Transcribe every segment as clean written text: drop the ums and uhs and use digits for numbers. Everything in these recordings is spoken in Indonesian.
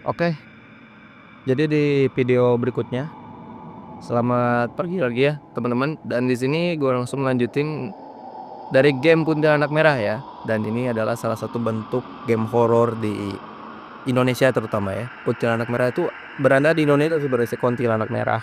Oke, jadi di video berikutnya, selamat pagi lagi ya teman-teman. Dan di sini gue langsung lanjutin dari game Kuntilanak Merah ya. Dan ini adalah salah satu bentuk game horor di Indonesia terutama ya. Kuntilanak Merah itu berada di Indonesia berisi kuntilanak merah.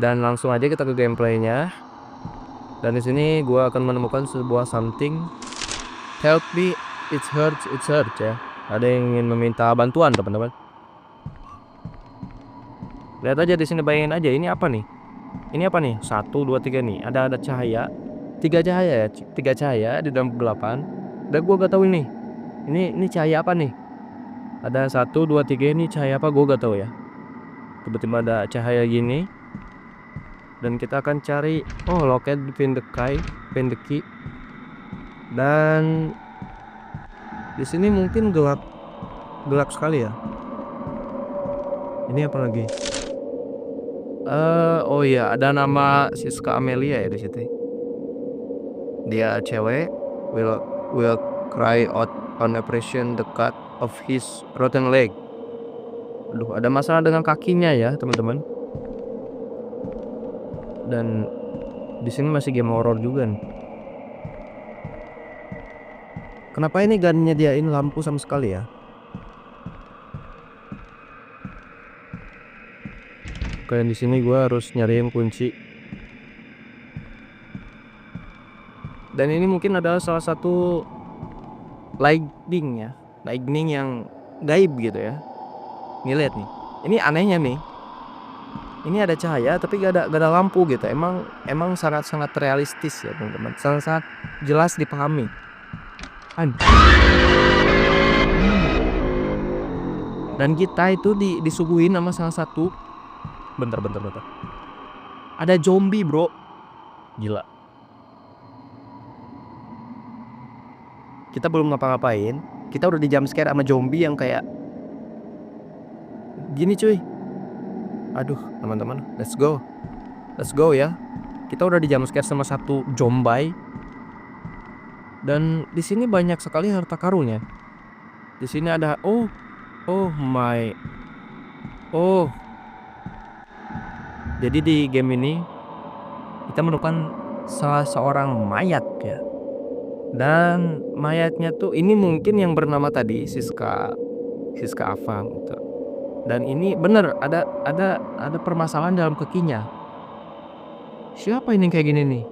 Dan langsung aja kita ke gameplaynya. Dan di sini gue akan menemukan sebuah something. Help me, it hurts ya. Ada yang ingin meminta bantuan teman-teman. Lihat aja di sini, bayangin aja ini apa nih? Ini apa nih? 1, 2, 3 nih. Ada cahaya. 3 cahaya ya. 3 cahaya di dalam kegelapan. Dan gua gak tahu ini. Ini cahaya apa nih? Ada 1, 2, 3 ini cahaya apa? Gua gak tahu ya. Tiba-tiba ada cahaya gini. Dan kita akan cari. Oh, loket pin the key. Dan di sini mungkin gelap sekali ya. Ini apa lagi? Oh iya, ada nama Siska Amelia ya di situ. Dia cewek, will cry out on appreciation the cut of his rotten leg. Aduh, ada masalah dengan kakinya ya teman-teman. Dan di sini masih game horror juga nih. Kenapa ini gak nyediain lampu sama sekali ya? Kayak di sini gue harus nyariin kunci. Dan ini mungkin adalah salah satu lightning ya, lightning yang gaib gitu ya. Nih lihat nih, ini anehnya nih. Ini ada cahaya tapi gak ada lampu gitu. Emang sangat realistis ya teman-teman. Sangat jelas dipahami. Dan kita itu disuguhin sama salah satu. Bentar. Ada zombie bro. Gila. Kita belum ngapa-ngapain, kita udah di jump scare sama zombie yang kayak gini cuy. Aduh teman-teman, let's go ya. Kita udah di jump scare sama satu zombie. Dan di sini banyak sekali harta karunnya. Di sini ada oh jadi di game ini kita menemukan salah seorang mayat ya. Dan mayatnya tuh ini mungkin yang bernama tadi Siska Avang gitu. Dan ini bener ada permasalahan dalam kakinya. Siapa ini kayak gini nih?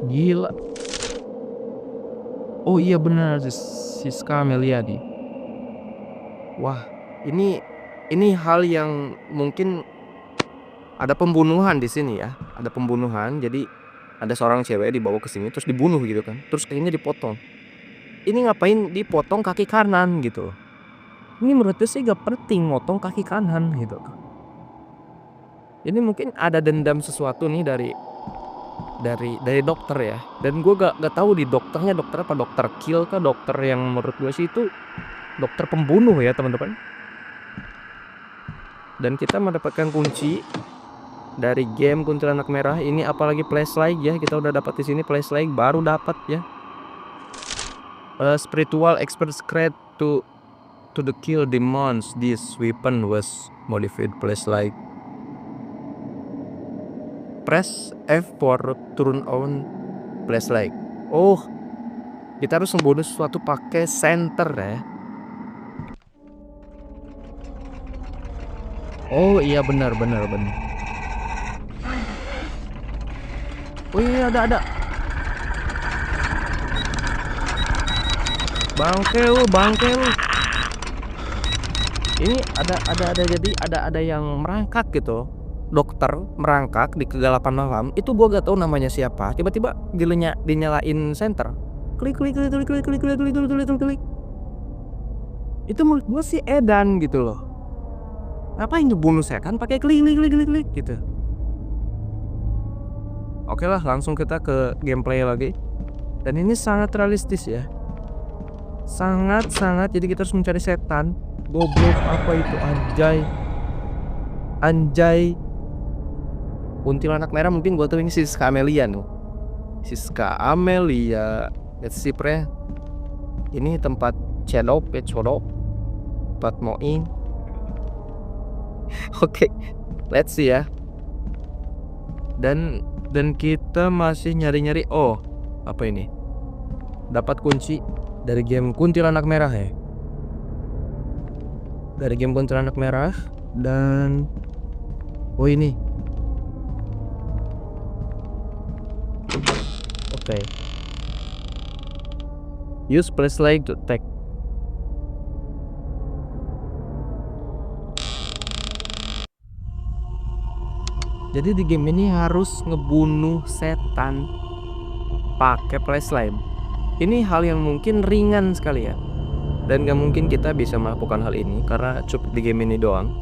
Gila. Oh iya bener, Siska Amelia nih. Wah, ini hal yang mungkin ada pembunuhan di sini ya. Ada pembunuhan, jadi ada seorang cewek dibawa ke sini terus dibunuh gitu kan. Terus kakinya dipotong. Ini ngapain dipotong kaki kanan gitu? Ini menurut gue sih gak penting motong kaki kanan gitu. Ini mungkin ada dendam sesuatu nih dari dokter ya. Dan gue gak tahu di dokternya dokter apa, dokter kill kah, dokter yang menurut gue sih itu dokter pembunuh ya teman-teman. Dan kita mendapatkan kunci dari game Kuntilanak Merah ini, apalagi flashlight ya. Kita udah dapat di sini flashlight, baru dapat ya. Spiritual expert secret to the kill demons. This weapon was modified flashlight. Press F for turn on flashlight. Oh, kita harus membunuh sesuatu pakai center ya. Oh iya benar. Oh iya ada. Bangke lu. Ini ada yang merangkak gitu. Dokter merangkak di kegelapan malam. Itu gua gak tahu namanya siapa. Tiba-tiba dinyalain center. Klik. Itu menurut gua sih edan gitu loh. Ngapain ngebunuh saya kan pakai klik gitu. Oke lah, langsung kita ke gameplay lagi. Dan ini sangat realistis ya. Sangat. Jadi kita harus mencari setan. Goblok, apa itu? Anjay. Kuntilanak merah mungkin gua tahu ini Siska Amelia nih. Siska Amelia. Let's see pre. Ini tempat cedok. dapat moing. Oke, let's see ya. Dan kita masih nyari-nyari. Oh, apa ini? Dapat kunci dari game Kuntilanak Merah ya. Dari game Kuntilanak Merah. Dan oh ini. Oke. Use flashlight to attack. Jadi di game ini harus ngebunuh setan pakai flashlight. Ini hal yang mungkin ringan sekali ya. Dan gak mungkin kita bisa melakukan hal ini karena cukup di game ini doang.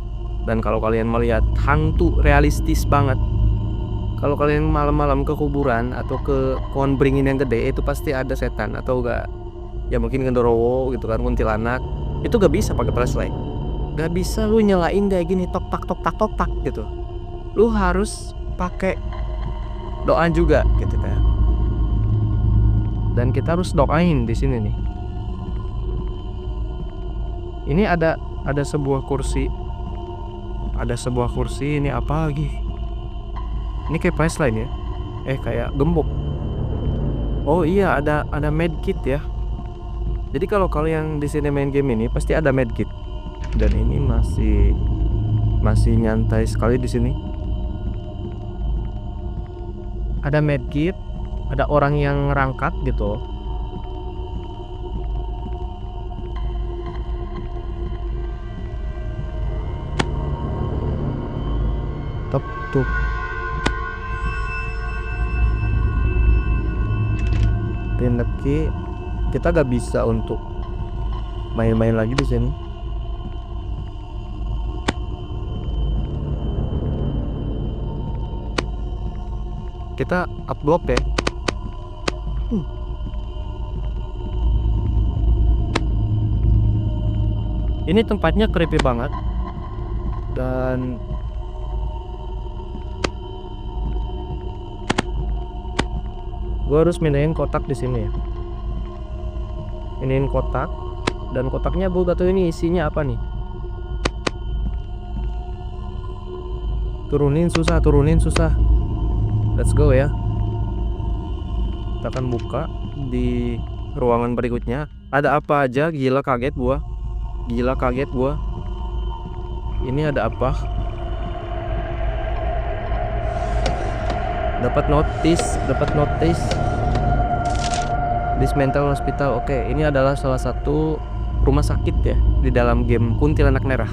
Dan kalau kalian melihat hantu realistis banget, kalau kalian malam-malam ke kuburan atau ke pohon beringin yang gede, itu pasti ada setan atau enggak ya mungkin gendorowo gitu kan, kuntilanak. Itu gak bisa pakai flashlight. Gak bisa lu nyalain kayak gini tok tak tok tak tok tak gitu. Lu harus pakai doa juga gitu kan. Dan kita harus doain di sini nih. Ini ada sebuah kursi. Ada sebuah kursi, ini apa lagi? Ini kayak flashlight ya. Kayak gembok. Oh iya, ada medkit ya. Jadi kalau kalian di sini main game ini pasti ada medkit. Dan ini masih nyantai sekali di sini. Ada medkit, ada orang yang ngerangkat gitu. Tuh. Pindah ke, kita gak bisa untuk main-main lagi di sini. Kita upload ya. Ini tempatnya creepy banget. Dan gue harus mindahin kotak di sini ya. Iniin kotak, dan kotaknya gue gak tahu ini isinya apa nih. Turunin susah. Let's go ya. Kita akan buka di ruangan berikutnya. Ada apa aja? Gila kaget gua. Ini ada apa? Dapat notice. This mental hospital. Oke, ini adalah salah satu rumah sakit ya di dalam game Kuntilanak Merah.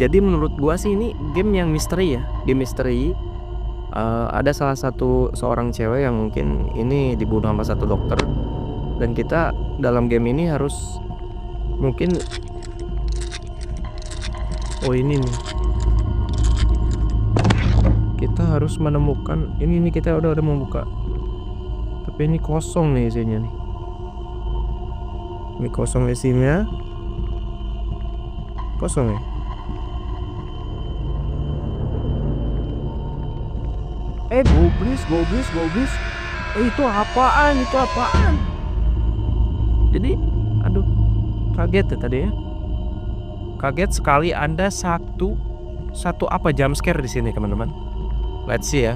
Jadi menurut gua sih ini game yang misteri ya. Game misteri. Ada salah satu seorang cewek yang mungkin ini dibunuh sama satu dokter. Dan kita dalam game ini harus mungkin, oh ini nih, kita harus menemukan ini nih. Kita udah membuka, tapi ini kosong nih isinya nih. Ini kosong isinya, kosong ya. Goblis. Itu apaan? Jadi, aduh, kaget ya tadi ya. Kaget sekali. Ada satu apa jump scare di sini teman-teman. Let's see ya.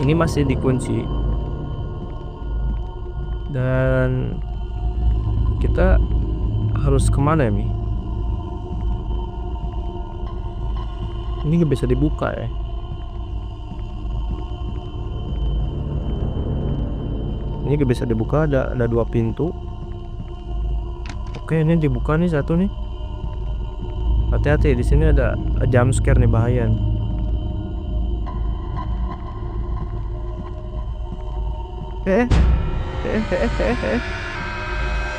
Ini masih dikunci. Dan kita harus kemana ya Mi? Ini gak bisa dibuka ya. Ini gak bisa dibuka, ada 2 pintu. Oke, ini dibuka nih satu nih. Hati-hati, di sini ada jump scare nih, bahaya nih.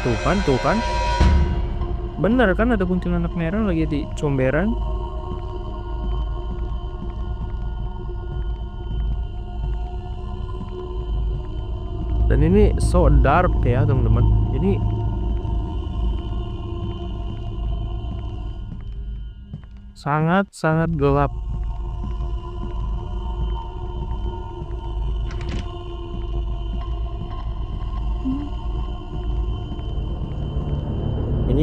Tuh kan. Bener kan, ada kuntilanak merah lagi di comberan. Dan ini so dark ya teman-teman. Ini sangat gelap.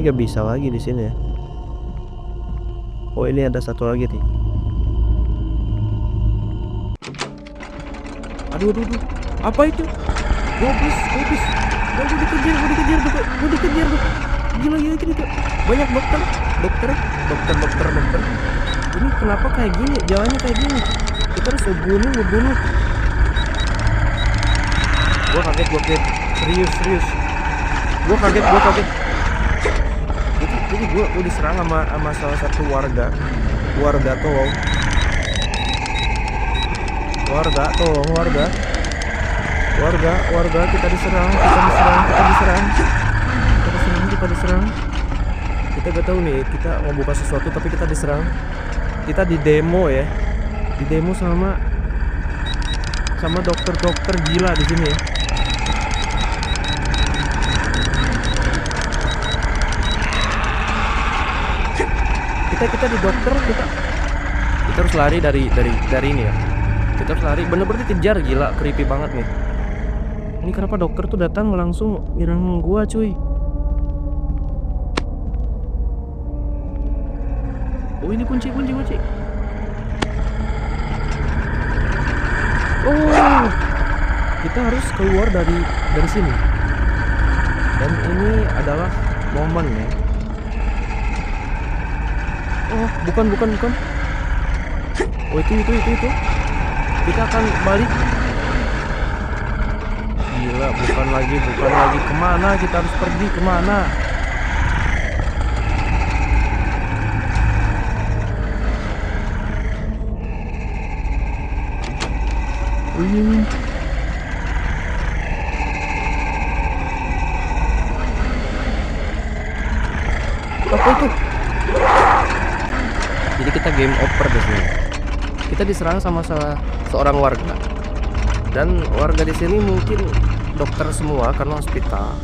Ini gak bisa lagi di sini ya. Oh, ini ada satu lagi nih. Aduh, aduh, aduh. Apa itu? Gobis, gobis. Gue dikejar, gue dikejar, gue dikejar. Gila, gila, gila. Banyak dokter. Ini kenapa kayak gini? Jalannya kayak gini. Kita harus ngebunuh. Gue kaget. Serius. Gue kaget. Jadi gue diserang sama salah satu warga tolong. Warga kita diserang. Kita gak tahu nih, kita mau buka sesuatu tapi kita diserang. Kita di demo ya. Di demo sama dokter gila di sini ya. Kita di dokter, kita harus lari dari ini ya. Kita harus lari, bener-bener dikejar, gila, creepy banget nih. Ini kenapa dokter tuh datang langsung nyerang gua, cuy? Oh, ini kunci. Oh, kita harus keluar dari sini. Dan ini adalah momen ya. Oh, bukan. Oh, itu. Kita akan balik. Gila, bukan lagi. Kemana kita harus pergi, kemana? Apa itu? Jadi kita game over di sini. Kita diserang sama seorang warga. Dan warga di sini mungkin dokter semua karena hospital.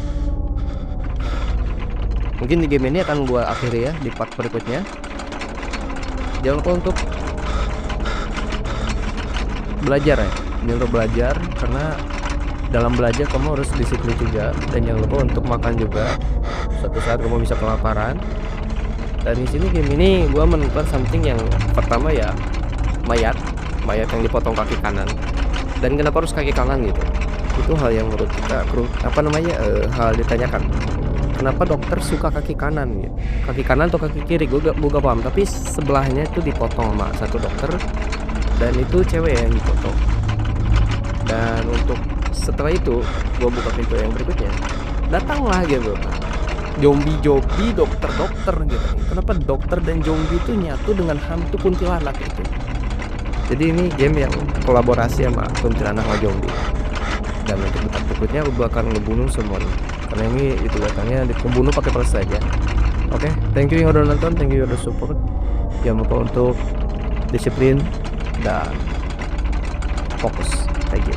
Mungkin di game ini akan gua akhiri ya di part berikutnya. Jangan lupa untuk belajar ya. Ini untuk belajar, karena dalam belajar kamu harus disiplin juga. Dan jangan lupa untuk makan juga. Suatu saat kamu bisa kelaparan. Dan di sini game ini gua menemukan something yang pertama ya, mayat yang dipotong kaki kanan. Dan kenapa harus kaki kanan gitu? Itu hal yang menurut kita hal ditanyakan. Kenapa dokter suka kaki kanan gitu? Kaki kanan atau kaki kiri? Gue gak paham. Tapi sebelahnya itu dipotong sama satu dokter, dan itu cewek yang dipotong. Dan untuk setelah itu gue buka pintu yang berikutnya, datanglah gitu zombie dokter gitu. Kenapa dokter dan zombie itu nyatu dengan hantu kuntilanak itu? Jadi ini game yang kolaborasi sama kuntilanak sama zombie. Dan untuk debat berikutnya gue akan ngebunuh semuanya, karena ini itu datangnya dibunuh pakai plus saja. Oke, thank you yang udah nonton, thank you yang udah support. Jangan lupa untuk disiplin dan fokus. Thank you.